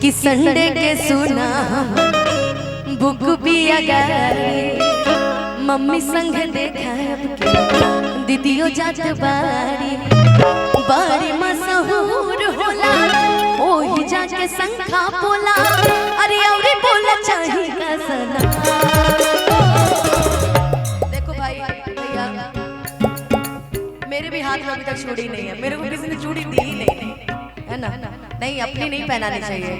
कि संडे के सुना बुक भी अगर मम्मी संग देखब के दीदियो जात बारी बड़ी मशहूर होला ओही जाके संखा बोला अरे औरे बोला चाही का सना। देखो भाई भैया मेरे भी हाथ में अभी तक चूड़ी नहीं है, मेरे को किसी ने चूड़ी दी ही नहीं है ना, नहीं अपनी नहीं पहनानी चाहिए।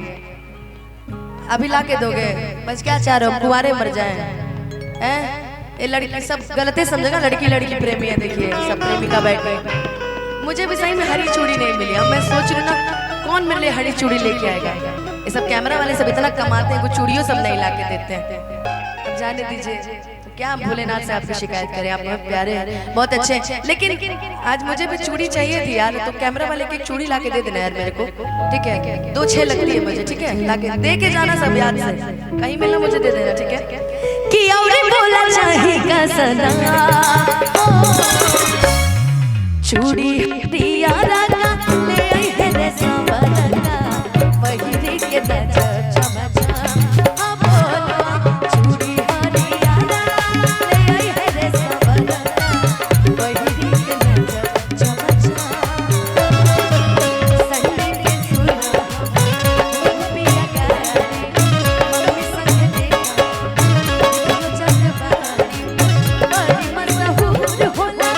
अभी ला के दोगे बस क्या चाह रहे हो कुंवारे मर जाए हैं? ये लड़की सब गलते समझेगा, लड़की लड़की प्रेमी है, देखिए सब प्रेमिका बैठ गए। मुझे भी सही में हरी चूड़ी नहीं मिली, अब मैं सोच रही हूँ ना कौन मेरे लिए हरी चूड़ी लेके आएगा। ये सब कैमरा वाले सब इतना कमाते हैं, कुछ चूड़ियों सब नहीं ला के देते हैं। अब जाने दीजिए, तो क्या भोलेनाथ से आपकी शिकायत करें, आप बहुत प्यारे हैं बहुत अच्छे, लेकिन आज मुझे भी चूड़ी चाहिए थी यार, तो कैमरा वाले की चूड़ी ला के दे देना यार मेरे को, ठीक है 2-6 लगती है मुझे, ठीक है ला के दे के जाना सब याद से, कहीं मिलना मुझे दे देना, ठीक है कि और बोला चाहेगा सना चूड़ी दिया राजा ले आई है रे सावरना पहिरी के नजर चमचा अब बोलो चूड़ी हरिया ले आई है रे सावरना पहिरी के नजर चमचा संडे के सुना पिया गारी मम्मी संग देखा जग बारी बड़ी मशहूर होला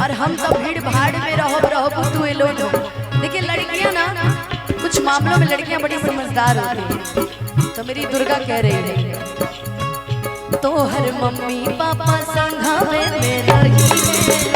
और हम तो भीड़ भाड़ में रहो तू ये लोग। देखिए लड़कियां ना कुछ मामलों में लड़कियां बड़ी समझदार होती हैं, तो मेरी दुर्गा कह रही है तो हर मम्मी पापा संघावे में रही है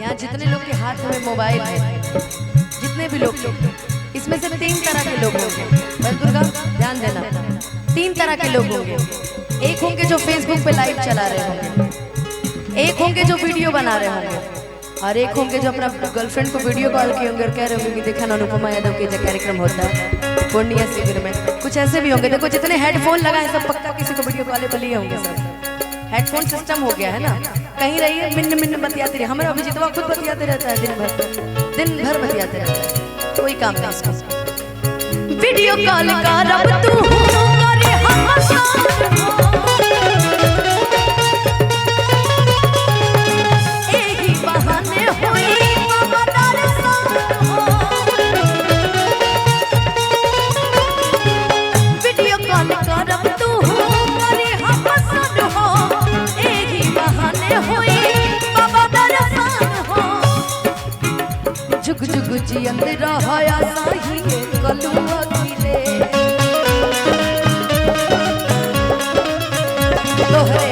यहाँ जितने लोग के हाथ में मोबाइल है, जितने भी लोग, इसमें से 3 तरह के लोग होंगे। बस दुर्गा ध्यान देना। तीन तरह के लोग होंगे। एक होंगे जो फेसबुक पे लाइव चला रहे होंगे, एक होंगे जो वीडियो बना रहे होंगे, और एक होंगे जो अपना गर्लफ्रेंड को वीडियो कॉल किए होंगे और कह रहे होंगे कि देखा ना अनुपमा यादव के जो कार्यक्रम होता है पूर्णिया शिविर में। कुछ ऐसे भी होंगे। देखो जितने हेडफोन लगाए सब पक्का किसी को वीडियो कॉल पे लिए होंगे। सब हेडफोन सिस्टम हो गया है ना। कहीं रहिए मिन्न मिन्न बतियाते रहे। हमारा अभिजीतवा खुद बतियाते रहता है दिन भर बतियाते रहता है, कोई काम नहीं इसका। वीडियो कॉल करब तू करे एही बहाने होई बाबा दर्शन हो। वीडियो कॉल करब तू करे हसन हो, एही बहाने होई बाबा दर्शन हो। जुग जुग जियंत रहया साही कलुआ तोहरे